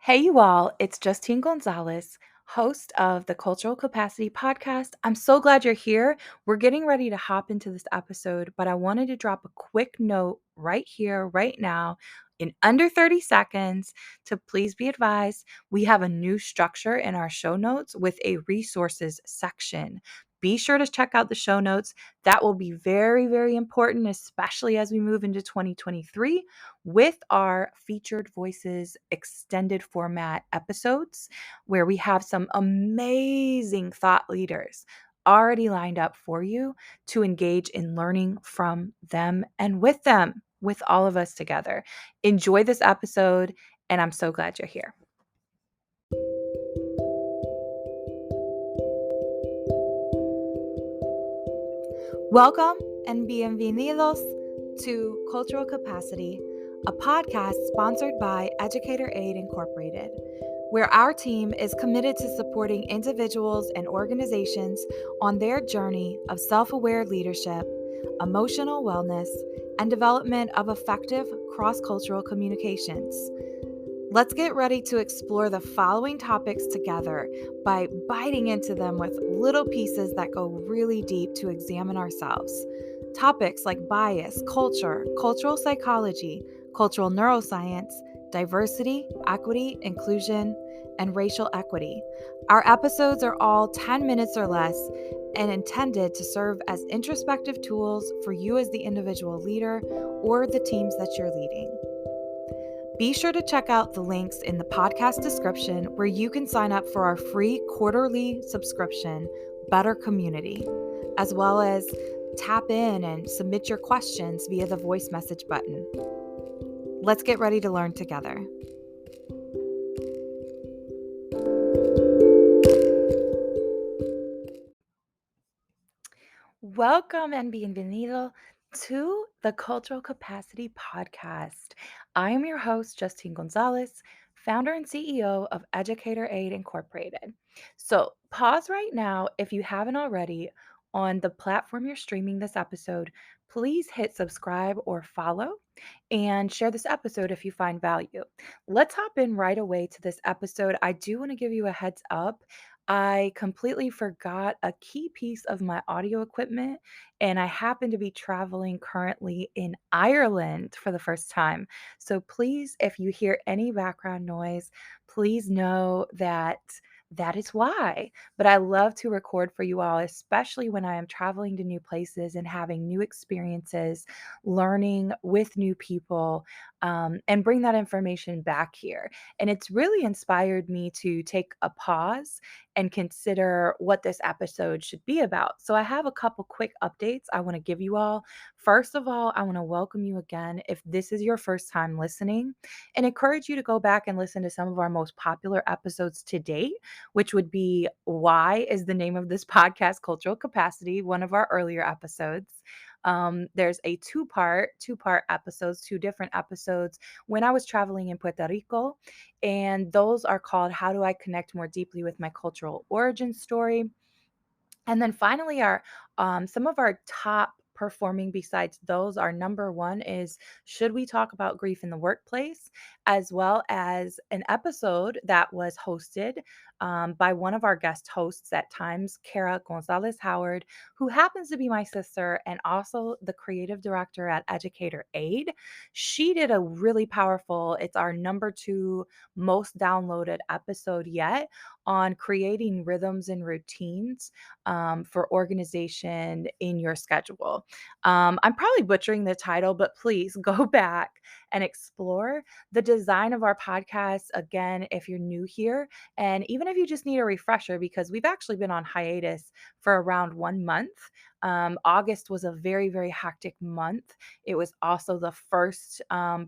Hey, you all, it's Justine Gonzalez, host of the Cultural Capacity Podcast. I'm so glad you're here. We're getting ready to hop into this episode, but I wanted to drop a quick note right here, right now, in under 30 seconds to please be advised we have a new structure in our show notes with a resources section. Be sure to check out the show notes. That will be very, very important, especially as we move into 2023 with our featured voices extended format episodes, where we have some amazing thought leaders already lined up for you to engage in learning from them and with all of us together. Enjoy this episode, and I'm so glad you're here. Welcome and bienvenidos to Cultural Capacity, a podcast sponsored by Educator Aid Incorporated, where our team is committed to supporting individuals and organizations on their journey of self-aware leadership, emotional wellness, and development of effective cross-cultural communications. Let's get ready to explore the following topics together by biting into them with little pieces that go really deep to examine ourselves. Topics like bias, culture, cultural psychology, cultural neuroscience, diversity, equity, inclusion, and racial equity. Our episodes are all 10 minutes or less and intended to serve as introspective tools for you as the individual leader or the teams that you're leading. Be sure to check out the links in the podcast description where you can sign up for our free quarterly subscription, Better Community, as well as tap in and submit your questions via the voice message button. Let's get ready to learn together. Welcome and bienvenido to the Cultural Capacity Podcast. I am your host, Justine Gonzalez, founder and CEO of Educator Aid Incorporated. So pause right now if you haven't already on the platform you're streaming this episode. Please hit subscribe or follow and share this episode if you find value. Let's hop in right away to this episode. I do want to give you a heads up. I completely forgot a key piece of my audio equipment, and I happen to be traveling currently in Ireland for the first time. So please, if you hear any background noise, please know that that is why. But I love to record for you all, especially when I am traveling to new places and having new experiences, learning with new people, and bring that information back here. And it's really inspired me to take a pause and consider what this episode should be about. So I have a couple quick updates I want to give you all. First of all, I want to welcome you again if this is your first time listening and encourage you to go back and listen to some of our most popular episodes to date, which would be Why is the name of this podcast, Cultural Capacity, one of our earlier episodes. There's a two-part episodes, two different episodes when I was traveling in Puerto Rico, and those are called How Do I Connect More Deeply with My Cultural Origin Story? And then finally, our some of our top performing besides those, our number one is Should We Talk About Grief in the Workplace? As well as an episode that was hosted by one of our guest hosts at times, Kara Gonzalez Howard, who happens to be my sister and also the creative director at Educator Aid. She did a really powerful, it's our number two most downloaded episode yet on creating rhythms and routines for organization in your schedule. I'm probably butchering the title, but please go back and explore the design of our podcast. Again, if you're new here, and even if you just need a refresher, because we've actually been on hiatus for around 1 month. August was a very, very hectic month. It was also the first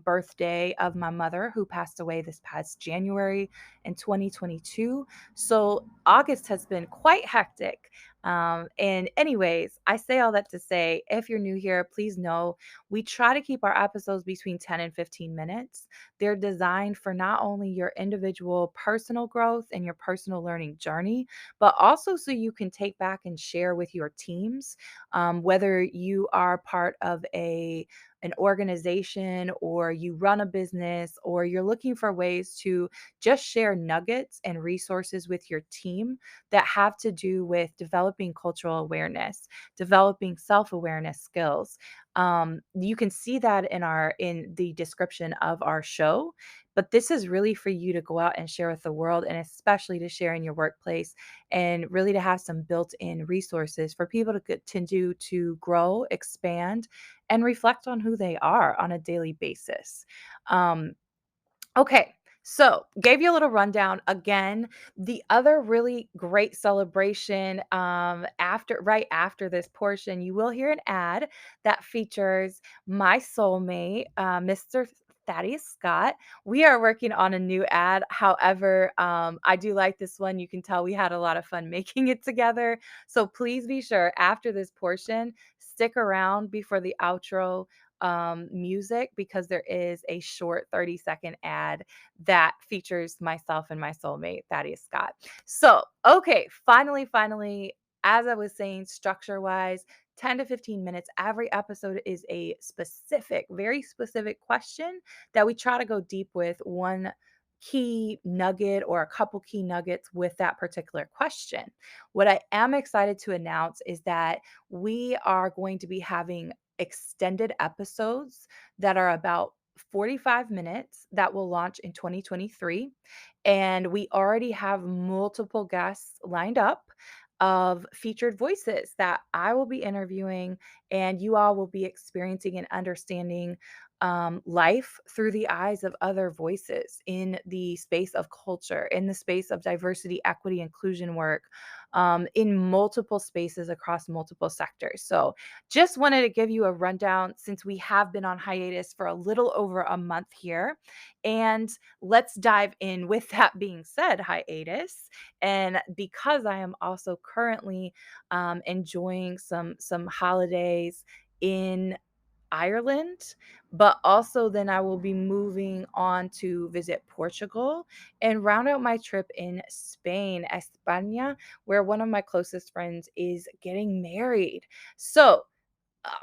birthday of my mother, who passed away this past January in 2022. So August has been quite hectic. And anyways, I say all that to say, if you're new here, please know we try to keep our episodes between 10 and 15 minutes. They're designed for not only your individual personal growth and your personal learning journey, but also so you can take back and share with your teams, whether you are part of a an organization or you run a business or you're looking for ways to just share nuggets and resources with your team that have to do with developing cultural awareness, developing self-awareness skills. You can see that in the description of our show, but this is really for you to go out and share with the world, and especially to share in your workplace, and really to have some built-in resources for people to continue to grow, expand, and reflect on who they are on a daily basis. Um, Okay, so gave you a little rundown. Again, the other really great celebration, right after this portion, you will hear an ad that features my soulmate, Mr. Thaddeus Scott. We are working on a new ad. However, I do like this one. You can tell we had a lot of fun making it together. So please be sure after this portion, stick around before the outro music, because there is a short 30-second ad that features myself and my soulmate, Thaddeus Scott. So, okay, finally, as I was saying, structure wise, 10 to 15 minutes. Every episode is a specific, very specific question that we try to go deep with one key nugget or a couple key nuggets with that particular question. What I am excited to announce is that we are going to be having extended episodes that are about 45 minutes that will launch in 2023. And we already have multiple guests lined up of featured voices that I will be interviewing, and you all will be experiencing and understanding life through the eyes of other voices in the space of culture, in the space of diversity, equity, inclusion work, in multiple spaces across multiple sectors. So, just wanted to give you a rundown since we have been on hiatus for a little over a month here. And let's dive in with that being said, hiatus. And because I am also currently enjoying some holidays in Ireland, but also then I will be moving on to visit Portugal and round out my trip in Spain, España, where one of my closest friends is getting married. So,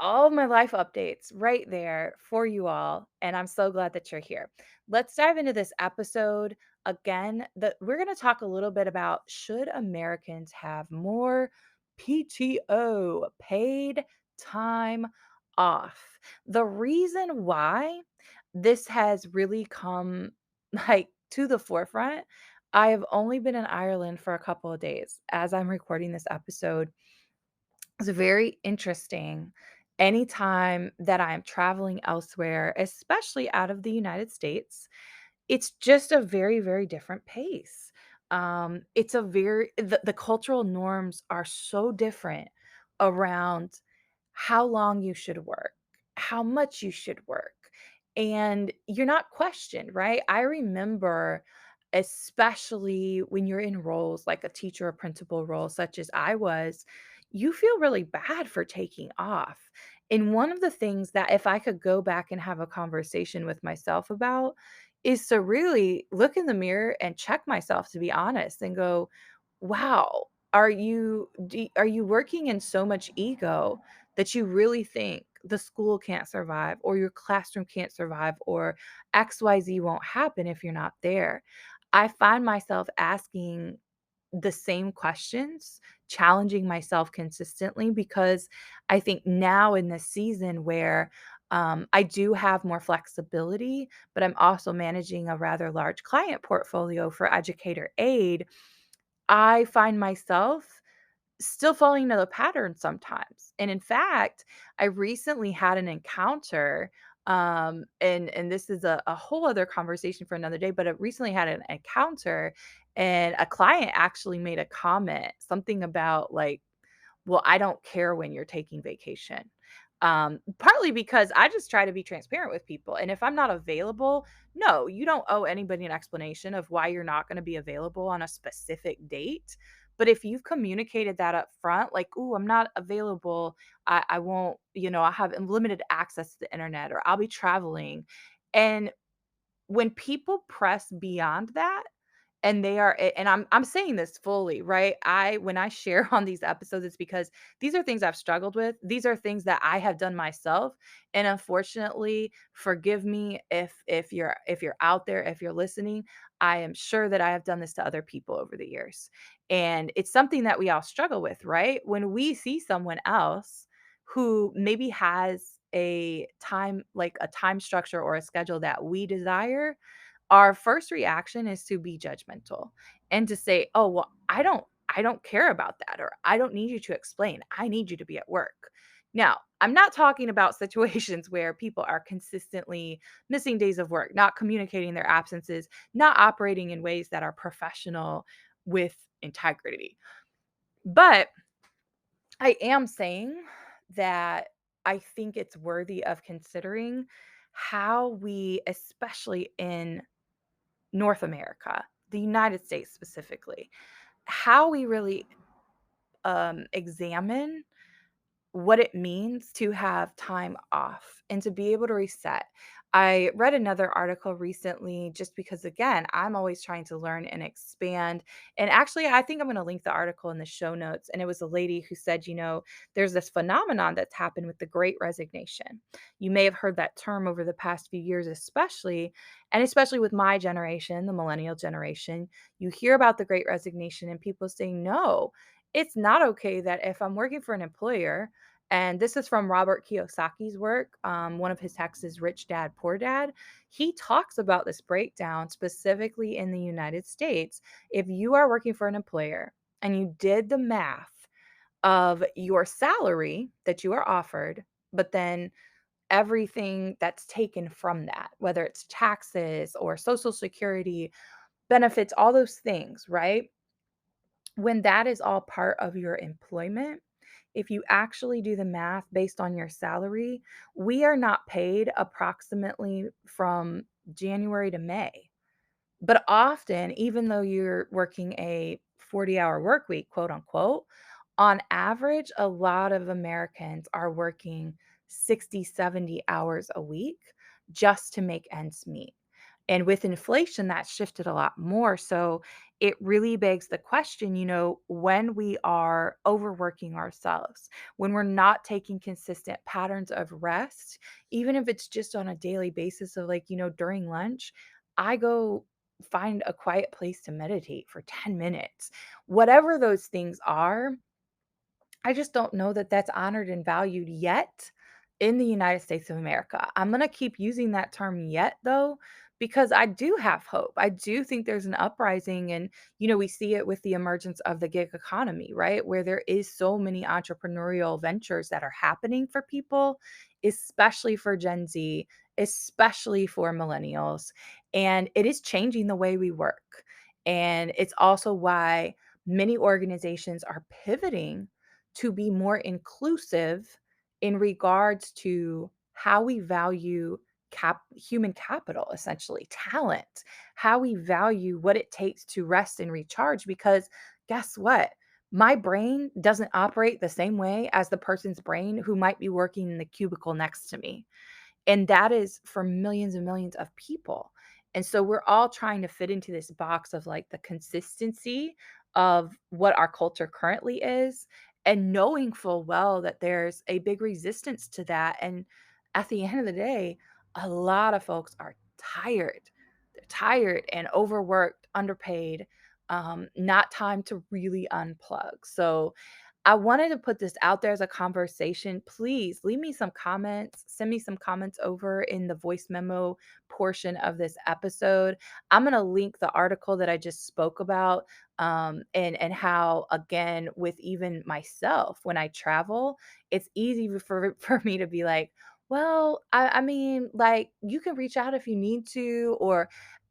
all my life updates right there for you all, and I'm so glad that you're here. Let's dive into this episode. Again, we're going to talk a little bit about, should Americans have more PTO, paid time off? The reason why this has really come like to the forefront, I have only been in Ireland for a couple of days as I'm recording this episode. It's very interesting. Anytime that I'm traveling elsewhere, especially out of the United States, it's just a very, very different pace. It's a very the cultural norms are so different around how long you should work, how much you should work, and you're not questioned, right? I remember, especially when you're in roles like a teacher or principal role, such as I was, you feel really bad for taking off. And one of the things that, if I could go back and have a conversation with myself about, is to really look in the mirror and check myself, to be honest, and go, wow, are you working in so much ego that you really think the school can't survive, or your classroom can't survive, or XYZ won't happen if you're not there? I find myself asking the same questions, challenging myself consistently, because I think now in this season where I do have more flexibility, but I'm also managing a rather large client portfolio for Educator Aid, I find myself still falling into the pattern sometimes. And in fact, I recently had an encounter, and this is a whole other conversation for another day, but I recently had an encounter, and a client actually made a comment, something about like, well, I don't care when you're taking vacation. Partly because I just try to be transparent with people. And if I'm not available, no, you don't owe anybody an explanation of why you're not going to be available on a specific date. But if you've communicated that up front, like, "Ooh, I'm not available. I won't, I have limited access to the internet, or I'll be traveling." And when people press beyond that, And they are and I'm saying this fully, right? When I share on these episodes, it's because these are things I've struggled with. These are things that I have done myself. And unfortunately, forgive me if you're out there, if you're listening, I am sure that I have done this to other people over the years. And it's something that we all struggle with, right? When we see someone else who maybe has a time structure or a schedule that we desire, our first reaction is to be judgmental and to say, "Oh, well, I don't care about that," or "I don't need you to explain. I need you to be at work." Now, I'm not talking about situations where people are consistently missing days of work, not communicating their absences, not operating in ways that are professional with integrity. But I am saying that I think it's worthy of considering how we, especially in North America, the United States specifically, how we really examine what it means to have time off and to be able to reset. I read another article recently just because, again, I'm always trying to learn and expand. And actually, I think I'm going to link the article in the show notes. And it was a lady who said, there's this phenomenon that's happened with the Great Resignation. You may have heard that term over the past few years, especially with my generation, the millennial generation. You hear about the Great Resignation and people saying, no, it's not okay that if I'm working for an employer, and this is from Robert Kiyosaki's work. One of his texts is Rich Dad, Poor Dad. He talks about this breakdown specifically in the United States. If you are working for an employer and you did the math of your salary that you are offered, but then everything that's taken from that, whether it's taxes or social security, benefits, all those things, right? When that is all part of your employment, if you actually do the math based on your salary, we are not paid approximately from January to May. But often, even though you're working a 40-hour work week, quote unquote, on average, a lot of Americans are working 60, 70 hours a week just to make ends meet. And with inflation, that shifted a lot more. So it really begs the question, when we are overworking ourselves, when we're not taking consistent patterns of rest, even if it's just on a daily basis of like, during lunch, I go find a quiet place to meditate for 10 minutes. Whatever those things are, I just don't know that that's honored and valued yet in the United States of America. I'm going to keep using that term yet, though, because I do have hope. I do think there's an uprising. And, we see it with the emergence of the gig economy, right? Where there is so many entrepreneurial ventures that are happening for people, especially for Gen Z, especially for millennials. And it is changing the way we work. And it's also why many organizations are pivoting to be more inclusive in regards to how we value human capital, essentially talent, how we value what it takes to rest and recharge. Because guess what? My brain doesn't operate the same way as the person's brain who might be working in the cubicle next to me. And that is for millions and millions of people. And so we're all trying to fit into this box of like the consistency of what our culture currently is, and knowing full well that there's a big resistance to that. And at the end of the day, a lot of folks are tired. They're tired and overworked, underpaid, not time to really unplug. So I wanted to put this out there as a conversation. Please leave me some comments, send me some comments over in the voice memo portion of this episode. I'm going to link the article that I just spoke about, and how, again, with even myself, when I travel, it's easy for me to be like, well, I mean, like, you can reach out if you need to,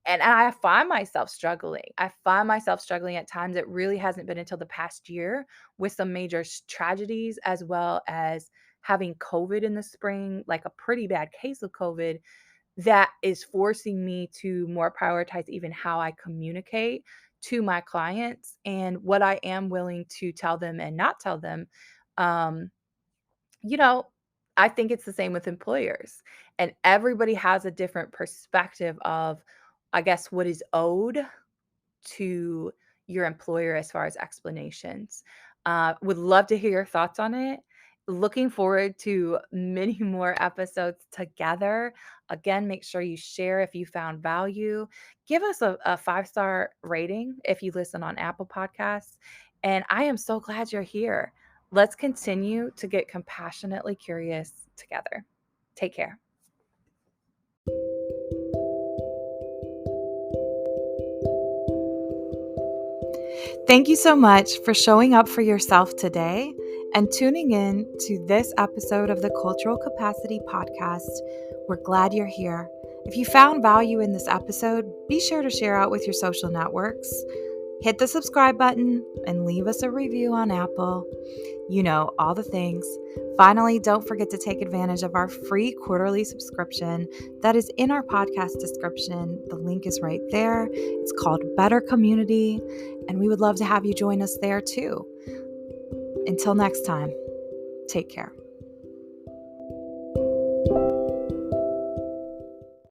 and I find myself struggling. I find myself struggling at times. It really hasn't been until the past year with some major tragedies, as well as having COVID in the spring, like a pretty bad case of COVID, that is forcing me to more prioritize even how I communicate to my clients and what I am willing to tell them and not tell them. Um, you know, I think it's the same with employers, and everybody has a different perspective of, I guess, what is owed to your employer as far as explanations. Would love to hear your thoughts on it. Looking forward to many more episodes together. Again, make sure you share if you found value. Give us a 5-star rating if you listen on Apple Podcasts. And I am so glad you're here. Let's continue to get compassionately curious together. Take care. Thank you so much for showing up for yourself today and tuning in to this episode of the Cultural Capacity Podcast. We're glad you're here. If you found value in this episode, be sure to share out with your social networks. Hit the subscribe button and leave us a review on Apple. You know, all the things. Finally, don't forget to take advantage of our free quarterly subscription that is in our podcast description. The link is right there. It's called Better Community, and we would love to have you join us there too. Until next time, take care.